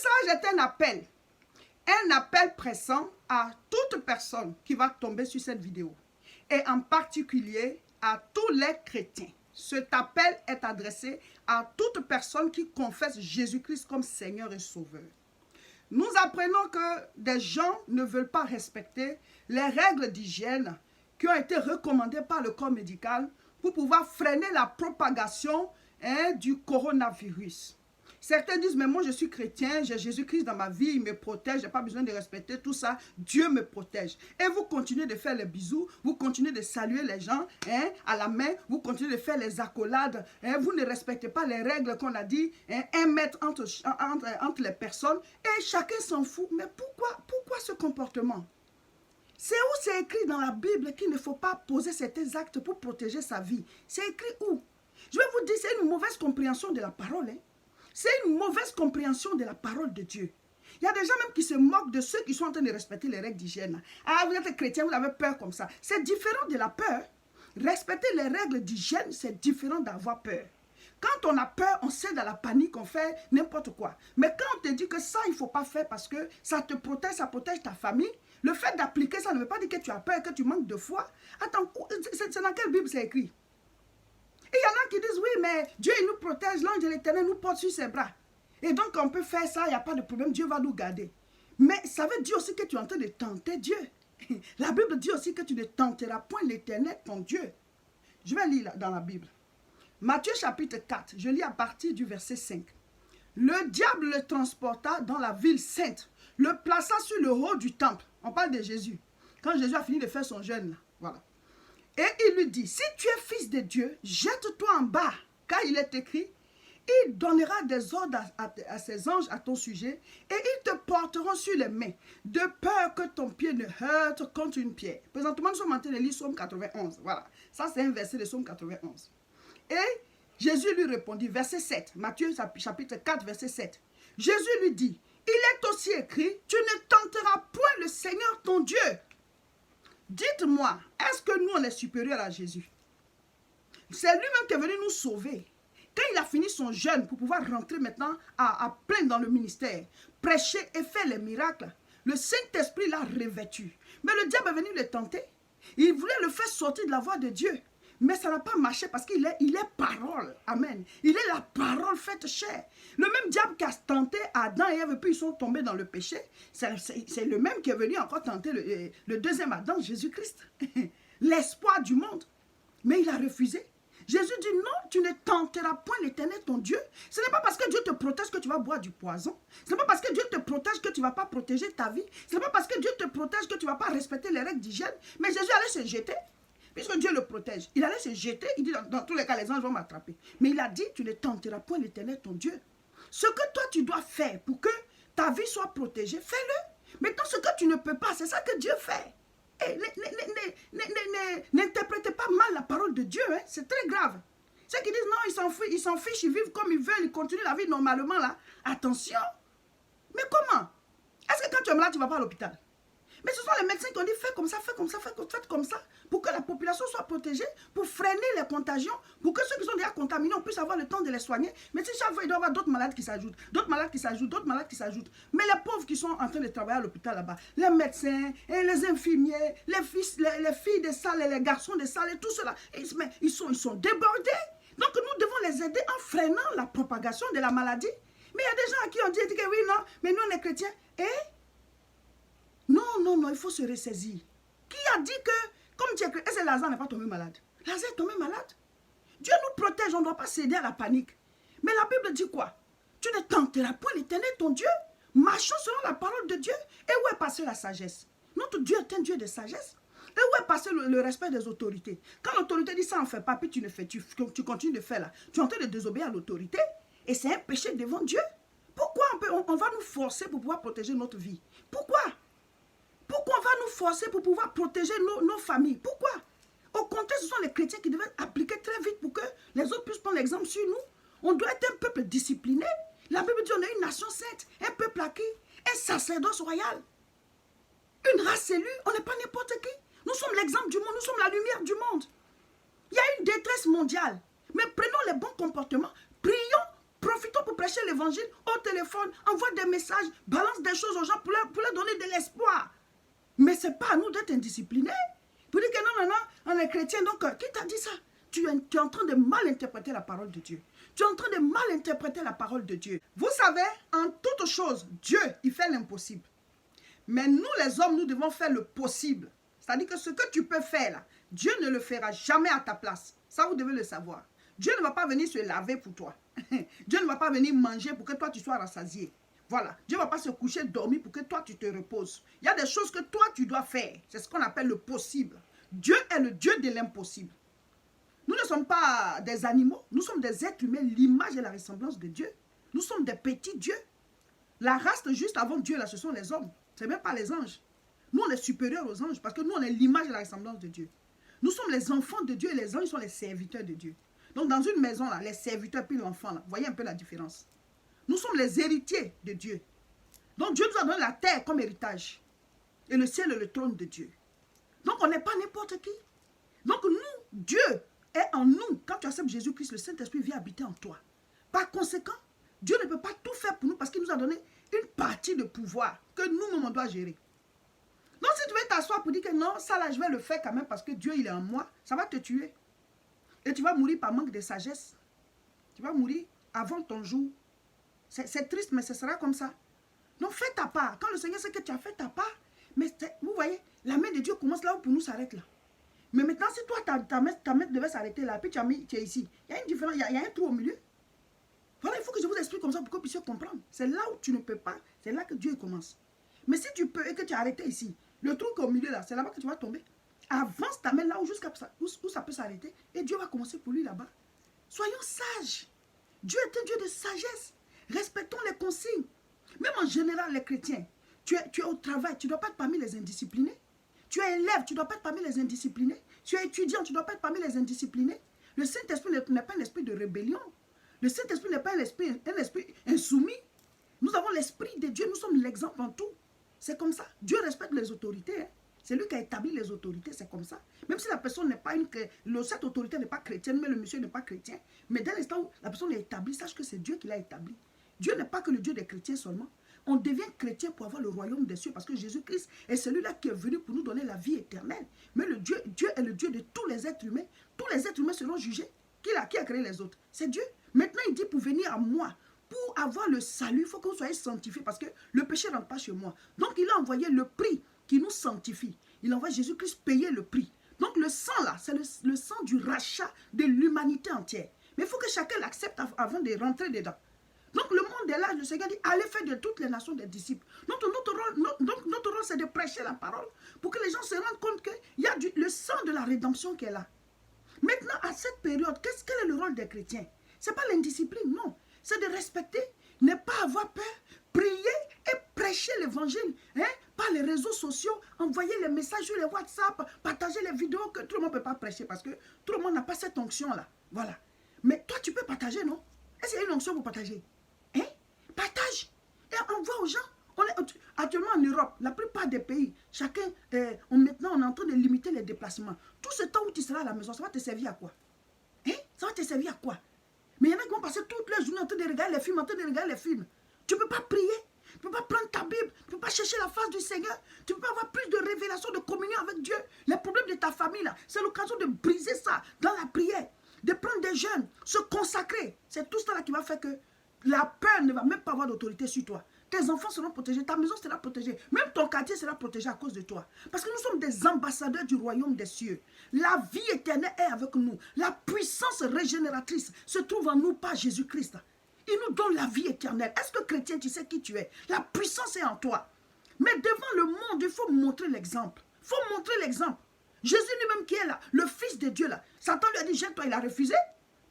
message est un appel pressant à toute personne qui va tomber sur cette vidéo et en particulier à tous les chrétiens. Cet appel est adressé à toute personne qui confesse Jésus-Christ comme Seigneur et Sauveur. Nous apprenons que des gens ne veulent pas respecter les règles d'hygiène qui ont été recommandées par le corps médical pour pouvoir freiner la propagation du coronavirus. Certains disent, mais moi je suis chrétien, j'ai Jésus-Christ dans ma vie, il me protège, je n'ai pas besoin de respecter tout ça, Dieu me protège. Et vous continuez de faire les bisous, vous continuez de saluer les gens à la main, vous continuez de faire les accolades, vous ne respectez pas les règles qu'on a dit, 1 mètre entre les personnes, et chacun s'en fout. Mais pourquoi ce comportement? C'est où c'est écrit dans la Bible qu'il ne faut pas poser certains actes pour protéger sa vie? C'est écrit où? Je vais vous dire, c'est une mauvaise compréhension de la parole. C'est une mauvaise compréhension de la parole de Dieu. Il y a des gens même qui se moquent de ceux qui sont en train de respecter les règles d'hygiène. Ah, vous êtes chrétien, vous avez peur comme ça. C'est différent de la peur. Respecter les règles d'hygiène, c'est différent d'avoir peur. Quand on a peur, on cède à la panique, on fait n'importe quoi. Mais quand on te dit que ça, il ne faut pas faire parce que ça te protège, ça protège ta famille, le fait d'appliquer ça ne veut pas dire que tu as peur, que tu manques de foi. Attends, c'est dans quelle Bible c'est écrit? Et il y en a qui disent, oui, mais Dieu, il nous protège, l'ange de l'Éternel nous porte sur ses bras. Et donc, on peut faire ça, il n'y a pas de problème, Dieu va nous garder. Mais ça veut dire aussi que tu es en train de tenter Dieu. La Bible dit aussi que tu ne tenteras point l'Éternel, ton Dieu. Je vais lire dans la Bible. Matthieu chapitre 4, je lis à partir du verset 5. Le diable le transporta dans la ville sainte, le plaça sur le haut du temple. On parle de Jésus. Quand Jésus a fini de faire son jeûne, là, voilà. Et il lui dit, si tu es fils de Dieu, jette-toi en bas, car il est écrit, il donnera des ordres à ses anges à ton sujet, et ils te porteront sur les mains, de peur que ton pied ne heurte contre une pierre. Présentement, nous sommes en train de lire Psaume 91. Voilà, ça c'est un verset de Psaume 91. Et Jésus lui répondit, verset 7, Matthieu chapitre 4, verset 7. Jésus lui dit, il est aussi écrit, tu ne tenteras point le Seigneur ton Dieu. Dites-moi, est-ce que nous, on est supérieurs à Jésus? C'est lui-même qui est venu nous sauver. Quand il a fini son jeûne pour pouvoir rentrer maintenant à plein dans le ministère, prêcher et faire les miracles, le Saint-Esprit l'a revêtu. Mais le diable est venu le tenter. Il voulait le faire sortir de la voie de Dieu. Mais ça n'a pas marché parce qu'il est parole. Amen. Il est la parole faite chair. Le même diable qui a tenté Adam et Ève, puis ils sont tombés dans le péché. C'est le même qui est venu encore tenter le deuxième Adam, Jésus-Christ. L'espoir du monde. Mais il a refusé. Jésus dit non, tu ne tenteras point l'Éternel ton Dieu. Ce n'est pas parce que Dieu te protège que tu vas boire du poison. Ce n'est pas parce que Dieu te protège que tu ne vas pas protéger ta vie. Ce n'est pas parce que Dieu te protège que tu ne vas pas respecter les règles d'hygiène. Mais Jésus allait se jeter. Puisque Dieu le protège, il allait se jeter, il dit dans tous les cas, les anges vont m'attraper. Mais il a dit, tu ne tenteras point l'Éternel ton Dieu. Ce que toi tu dois faire pour que ta vie soit protégée, fais-le. Maintenant, ce que tu ne peux pas, c'est ça que Dieu fait. N'interprétez pas mal la parole de Dieu, hein? C'est très grave. Ceux qui disent non, ils s'en fichent, ils vivent comme ils veulent, ils continuent la vie normalement là. Attention. Mais comment? Est-ce que quand tu es malade, tu ne vas pas à l'hôpital? Mais ce sont les médecins qui ont dit faites comme ça, faites comme ça, faites comme ça, pour que la population soit protégée, pour freiner les contagions, pour que ceux qui sont déjà contaminés, on puisse avoir le temps de les soigner. Mais si chaque fois, il doit y avoir d'autres malades qui s'ajoutent, d'autres malades qui s'ajoutent, d'autres malades qui s'ajoutent. Mais les pauvres qui sont en train de travailler à l'hôpital là-bas, les médecins, et les infirmiers, les filles des salles, et les garçons des salles, et tout cela, ils sont débordés. Donc nous devons les aider en freinant la propagation de la maladie. Mais il y a des gens à qui on dit que oui, non, mais nous on est chrétiens. Et non, il faut se ressaisir. Qui a dit que, comme tu es chrétien, est-ce que Lazare n'est pas tombé malade? Lazare est tombé malade. Dieu nous protège, on ne doit pas céder à la panique. Mais la Bible dit quoi? Tu ne tenteras point l'Éternel ton Dieu. Marchons selon la parole de Dieu. Et où est passée la sagesse? Notre Dieu est un Dieu de sagesse. Et où est passé le respect des autorités? Quand l'autorité dit ça, on ne fait pas, puis tu ne fais, tu continues de faire là. Tu es en train de désobéir à l'autorité. Et c'est un péché devant Dieu. Pourquoi on va nous forcer pour pouvoir protéger notre vie? Pourquoi? Pourquoi on va nous forcer pour pouvoir protéger nos familles? Pourquoi? Au contraire, ce sont les chrétiens qui devaient appliquer très vite pour que les autres puissent prendre l'exemple sur nous. On doit être un peuple discipliné. La Bible dit on est une nation sainte, un peuple acquis, un sacerdoce royal, une race élue. On n'est pas n'importe qui. Nous sommes l'exemple du monde, nous sommes la lumière du monde. Il y a une détresse mondiale. Mais prenons les bons comportements. Prions Profitons pour prêcher l'évangile au téléphone, envoie des messages, balance des choses aux gens pour leur donner de l'espoir. Mais ce n'est pas à nous d'être indisciplinés. Pour dire que non, on est chrétien, donc qui t'a dit ça? Tu es en train de mal interpréter la parole de Dieu. Tu es en train de mal interpréter la parole de Dieu. Vous savez, en toute chose, Dieu, il fait l'impossible. Mais nous, les hommes, nous devons faire le possible. C'est-à-dire que ce que tu peux faire, là, Dieu ne le fera jamais à ta place. Ça, vous devez le savoir. Dieu ne va pas venir se laver pour toi. Dieu ne va pas venir manger pour que toi, tu sois rassasié. Voilà. Dieu ne va pas se coucher, dormir pour que toi, tu te reposes. Il y a des choses que toi, tu dois faire. C'est ce qu'on appelle le possible. Dieu est le Dieu de l'impossible. Nous ne sommes pas des animaux. Nous sommes des êtres humains, l'image et la ressemblance de Dieu. Nous sommes des petits dieux. La race juste avant Dieu, là, ce sont les hommes. Ce n'est même pas les anges. Nous, on est supérieurs aux anges parce que nous, on est l'image et la ressemblance de Dieu. Nous sommes les enfants de Dieu et les anges sont les serviteurs de Dieu. Donc, dans une maison, là, les serviteurs puis l'enfant, là, voyez un peu la différence. Nous sommes les héritiers de Dieu. Donc, Dieu nous a donné la terre comme héritage. Et le ciel est le trône de Dieu. Donc, on n'est pas n'importe qui. Donc, nous, Dieu est en nous. Quand tu acceptes Jésus-Christ, le Saint-Esprit vient habiter en toi. Par conséquent, Dieu ne peut pas tout faire pour nous parce qu'il nous a donné une partie de pouvoir que nous-mêmes, on doit gérer. Donc, si tu veux t'asseoir pour dire que non, ça là, je vais le faire quand même parce que Dieu, il est en moi, ça va te tuer. Et tu vas mourir par manque de sagesse. Tu vas mourir avant ton jour. C'est triste, mais ce sera comme ça. Donc, fais ta part. Quand le Seigneur sait que tu as fait ta part, mais vous voyez, la main de Dieu commence là où pour nous s'arrête là. Mais maintenant, si toi, ta main devait s'arrêter là, puis tu es ici, il y a une différence, il y a un trou au milieu. Voilà, il faut que je vous explique comme ça pour que vous puissiez comprendre. C'est là où tu ne peux pas, c'est là que Dieu commence. Mais si tu peux et que tu as arrêté ici, le trou qui est au milieu là, c'est là-bas que tu vas tomber. Avance ta main là où, où ça peut s'arrêter et Dieu va commencer pour lui là-bas. Soyons sages. Dieu est un Dieu de sagesse. Respectons les consignes. Même en général, les chrétiens, tu es au travail, tu ne dois pas être parmi les indisciplinés. Tu es élève, tu ne dois pas être parmi les indisciplinés. Tu es étudiant, tu ne dois pas être parmi les indisciplinés. Le Saint-Esprit n'est pas un esprit de rébellion. Le Saint-Esprit n'est pas un esprit insoumis. Nous avons l'esprit de Dieu, nous sommes l'exemple en tout. C'est comme ça. Dieu respecte les autorités. Hein. C'est lui qui a établi les autorités, c'est comme ça. Même si la personne n'est pas cette autorité n'est pas chrétienne, mais le monsieur n'est pas chrétien. Mais dès l'instant où la personne est établie, sache que c'est Dieu qui l'a établi. Dieu n'est pas que le Dieu des chrétiens seulement. On devient chrétien pour avoir le royaume des cieux parce que Jésus-Christ est celui-là qui est venu pour nous donner la vie éternelle. Mais Dieu est le Dieu de tous les êtres humains. Tous les êtres humains seront jugés. Qui a créé les autres? C'est Dieu. Maintenant, il dit pour venir à moi, pour avoir le salut, il faut que vous soyez sanctifiés parce que le péché ne rentre pas chez moi. Donc, il a envoyé le prix qui nous sanctifie. Il envoie Jésus-Christ payer le prix. Donc, le sang là, c'est le sang du rachat de l'humanité entière. Mais il faut que chacun l'accepte avant de rentrer dedans. Donc, le monde est là, le Seigneur dit, allez faire de toutes les nations des disciples. Notre rôle, c'est de prêcher la parole pour que les gens se rendent compte qu'il y a le sang de la rédemption qui est là. Maintenant, à cette période, quel est le rôle des chrétiens? Ce n'est pas l'indiscipline, non. C'est de respecter, ne pas avoir peur, prier et prêcher l'évangile. Hein? Par les réseaux sociaux, envoyer les messages sur les WhatsApp, partager les vidéos que tout le monde ne peut pas prêcher parce que tout le monde n'a pas cette onction-là. Voilà. Mais toi, tu peux partager, non? Est-ce qu'il y a une onction pour partager? Hein? Partage et envoie aux gens. Actuellement en Europe, la plupart des pays, maintenant on est en train de limiter les déplacements. Tout ce temps où tu seras à la maison, ça va te servir à quoi? Hein? Ça va te servir à quoi? Mais il y en a qui vont passer toute la journée en train de regarder les films, Tu ne peux pas prier, tu ne peux pas prendre ta Bible, tu ne peux pas chercher la face du Seigneur, tu ne peux pas avoir plus de révélation, de communion avec Dieu. Les problèmes de ta famille, là, c'est l'occasion de briser ça dans la prière, de prendre des jeûnes, se consacrer. C'est tout ça là qui va faire que la peur ne va même pas avoir d'autorité sur toi. Tes enfants seront protégés, ta maison sera protégée, même ton quartier sera protégé à cause de toi. Parce que nous sommes des ambassadeurs du royaume des cieux. La vie éternelle est avec nous. La puissance régénératrice se trouve en nous par Jésus-Christ. Il nous donne la vie éternelle. Est-ce que chrétien, tu sais qui tu es? La puissance est en toi. Mais devant le monde, il faut montrer l'exemple. Il faut montrer l'exemple. Jésus lui-même qui est là, le Fils de Dieu là, Satan lui a dit jette-toi, il a refusé.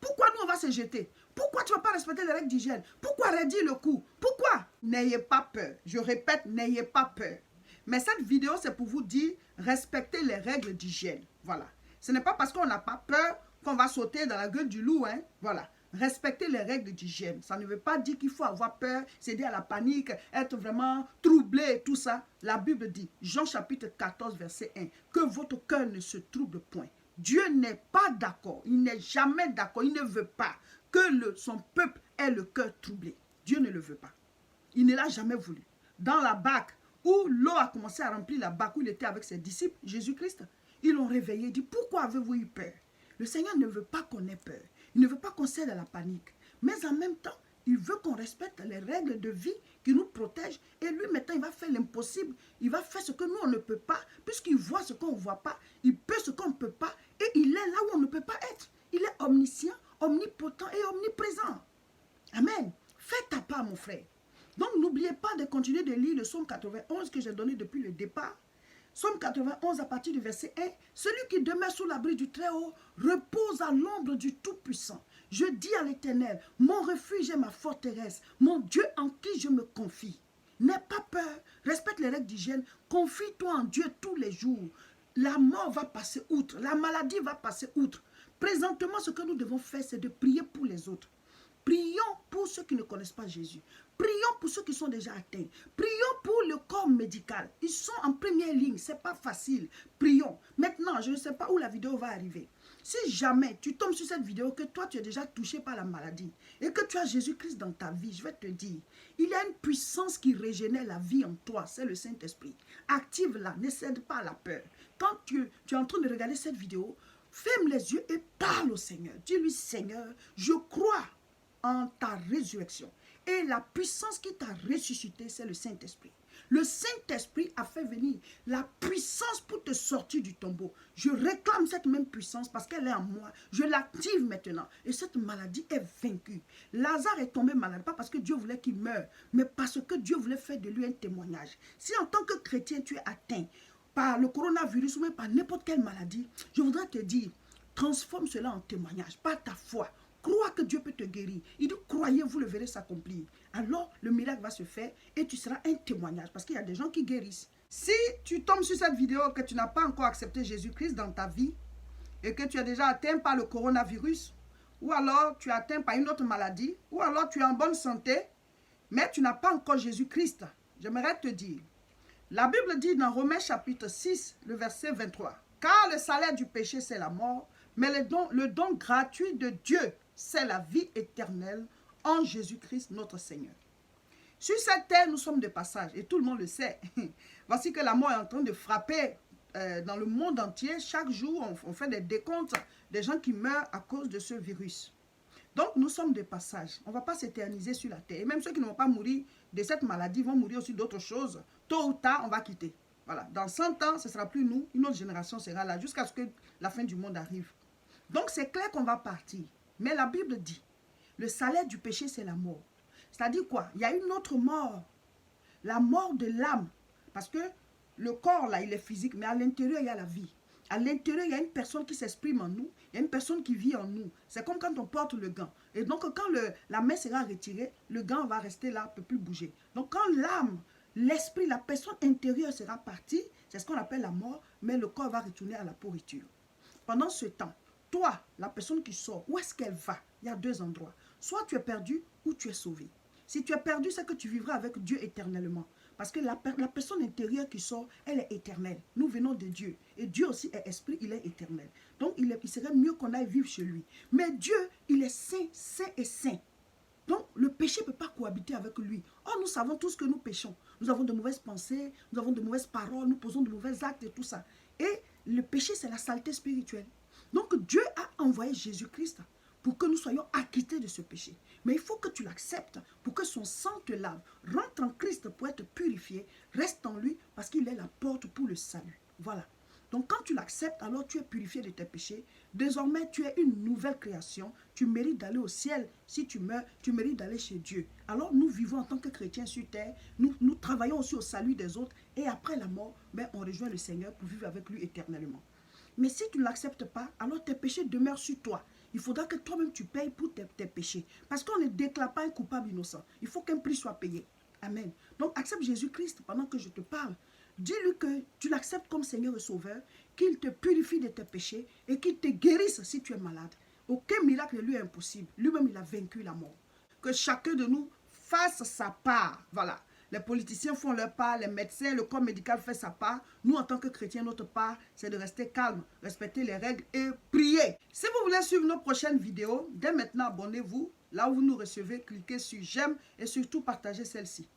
Pourquoi nous on va se jeter? Pourquoi tu ne vas pas respecter les règles d'hygiène? Pourquoi raidir le cou? Pourquoi? N'ayez pas peur. Je répète, n'ayez pas peur. Mais cette vidéo, c'est pour vous dire, respectez les règles d'hygiène. Voilà. Ce n'est pas parce qu'on n'a pas peur qu'on va sauter dans la gueule du loup. Hein? Voilà. Respectez les règles d'hygiène. Ça ne veut pas dire qu'il faut avoir peur, céder à la panique, être vraiment troublé et tout ça. La Bible dit, Jean chapitre 14, verset 1, que votre cœur ne se trouble point. Dieu n'est pas d'accord. Il n'est jamais d'accord. Il ne veut pas que son peuple ait le cœur troublé. Dieu ne le veut pas. Il ne l'a jamais voulu. Dans la barque, où l'eau a commencé à remplir la barque, où il était avec ses disciples, Jésus-Christ, ils l'ont réveillé, il dit, pourquoi avez-vous eu peur? Le Seigneur ne veut pas qu'on ait peur. Il ne veut pas qu'on cède à la panique. Mais en même temps, il veut qu'on respecte les règles de vie qui nous protègent. Et lui, maintenant, il va faire l'impossible. Il va faire ce que nous, on ne peut pas, puisqu'il voit ce qu'on ne voit pas. Il peut ce qu'on ne peut pas. Et il est là où on ne peut pas être. Il est omniscient, omnipotent et omniprésent. Amen. Fais ta part, mon frère. Donc, n'oubliez pas de continuer de lire le psaume 91 que j'ai donné depuis le départ. Psaume 91 à partir du verset 1. Celui qui demeure sous l'abri du Très-Haut repose à l'ombre du Tout-Puissant. Je dis à l'Éternel, mon refuge est ma forteresse, mon Dieu en qui je me confie. N'aie pas peur, respecte les règles d'hygiène, confie-toi en Dieu tous les jours. La mort va passer outre, la maladie va passer outre. Présentement, ce que nous devons faire, c'est de prier pour les autres. Prions pour ceux qui ne connaissent pas Jésus. Prions pour ceux qui sont déjà atteints. Prions pour le corps médical. Ils sont en première ligne. Ce n'est pas facile. Prions. Maintenant, je ne sais pas où la vidéo va arriver. Si jamais tu tombes sur cette vidéo, que toi tu es déjà touché par la maladie et que tu as Jésus-Christ dans ta vie, je vais te dire, il y a une puissance qui régénère la vie en toi. C'est le Saint-Esprit. Active-la. Ne cède pas à la peur. Quand tu es en train de regarder cette vidéo, ferme les yeux et parle au Seigneur. Dis-lui, Seigneur, je crois en ta résurrection. Et la puissance qui t'a ressuscité, c'est le Saint-Esprit. Le Saint-Esprit a fait venir la puissance pour te sortir du tombeau. Je réclame cette même puissance parce qu'elle est en moi. Je l'active maintenant. Et cette maladie est vaincue. Lazare est tombé malade, pas parce que Dieu voulait qu'il meure, mais parce que Dieu voulait faire de lui un témoignage. Si en tant que chrétien, tu es atteint par le coronavirus ou même par n'importe quelle maladie, je voudrais te dire, transforme cela en témoignage, par ta foi. Crois que Dieu peut te guérir. Il dit, croyez, vous le verrez s'accomplir. Alors, le miracle va se faire et tu seras un témoignage parce qu'il y a des gens qui guérissent. Si tu tombes sur cette vidéo que tu n'as pas encore accepté Jésus-Christ dans ta vie et que tu es déjà atteint par le coronavirus, ou alors tu es atteint par une autre maladie, ou alors tu es en bonne santé, mais tu n'as pas encore Jésus-Christ, j'aimerais te dire, la Bible dit dans Romains chapitre 6, le verset 23, « Car le salaire du péché, c'est la mort, mais le don gratuit de Dieu, c'est la vie éternelle en Jésus-Christ notre Seigneur. » Sur cette terre, nous sommes de passage et tout le monde le sait. Voici que la mort est en train de frapper dans le monde entier. Chaque jour, on fait des décomptes des gens qui meurent à cause de ce virus. Donc, nous sommes de passage. On ne va pas s'éterniser sur la terre. Et même ceux qui ne vont pas mourir de cette maladie vont mourir aussi d'autres choses. Tôt ou tard, on va quitter. Voilà. Dans 100 ans, ce ne sera plus nous. Une autre génération sera là jusqu'à ce que la fin du monde arrive. Donc, c'est clair qu'on va partir. Mais la Bible dit, le salaire du péché, c'est la mort. C'est-à-dire quoi? Il y a une autre mort. La mort de l'âme. Parce que le corps, là, il est physique, mais à l'intérieur, il y a la vie. À l'intérieur, il y a une personne qui s'exprime en nous. Il y a une personne qui vit en nous. C'est comme quand on porte le gant. Et donc, quand la main sera retirée, le gant va rester là, ne peut plus bouger. Donc, quand l'âme, l'esprit, la personne intérieure sera partie, c'est ce qu'on appelle la mort, mais le corps va retourner à la pourriture. Pendant ce temps, toi, la personne qui sort, où est-ce qu'elle va? Il y a deux endroits. Soit tu es perdu ou tu es sauvé. Si tu es perdu, c'est que tu vivras avec Dieu éternellement. Parce que la personne intérieure qui sort, elle est éternelle. Nous venons de Dieu. Et Dieu aussi est esprit, il est éternel. Donc, il serait mieux qu'on aille vivre chez lui. Mais Dieu, il est saint, saint et saint. Donc, le péché ne peut pas cohabiter avec lui. Or, nous savons tous que nous péchons. Nous avons de mauvaises pensées, nous avons de mauvaises paroles, nous posons de mauvais actes et tout ça. Et le péché, c'est la saleté spirituelle. Donc, Dieu a envoyé Jésus-Christ pour que nous soyons acquittés de ce péché. Mais il faut que tu l'acceptes pour que son sang te lave. Rentre en Christ pour être purifié. Reste en lui parce qu'il est la porte pour le salut. Voilà. Donc quand tu l'acceptes, alors tu es purifié de tes péchés. Désormais, tu es une nouvelle création. Tu mérites d'aller au ciel. Si tu meurs, tu mérites d'aller chez Dieu. Alors nous vivons en tant que chrétiens sur terre. Nous travaillons aussi au salut des autres. Et après la mort, on rejoint le Seigneur pour vivre avec lui éternellement. Mais si tu ne l'acceptes pas, alors tes péchés demeurent sur toi. Il faudra que toi-même tu payes pour tes péchés. Parce qu'on ne déclare pas un coupable innocent. Il faut qu'un prix soit payé. Amen. Donc accepte Jésus-Christ pendant que je te parle. Dis-lui que tu l'acceptes comme Seigneur et Sauveur, qu'il te purifie de tes péchés et qu'il te guérisse si tu es malade. Aucun miracle ne lui est impossible. Lui-même, il a vaincu la mort. Que chacun de nous fasse sa part. Voilà. Les politiciens font leur part, les médecins, le corps médical fait sa part. Nous, en tant que chrétiens, notre part, c'est de rester calme, respecter les règles et prier. Si vous voulez suivre nos prochaines vidéos, dès maintenant, abonnez-vous Là où vous nous recevez, cliquez sur j'aime et surtout partagez celle-ci.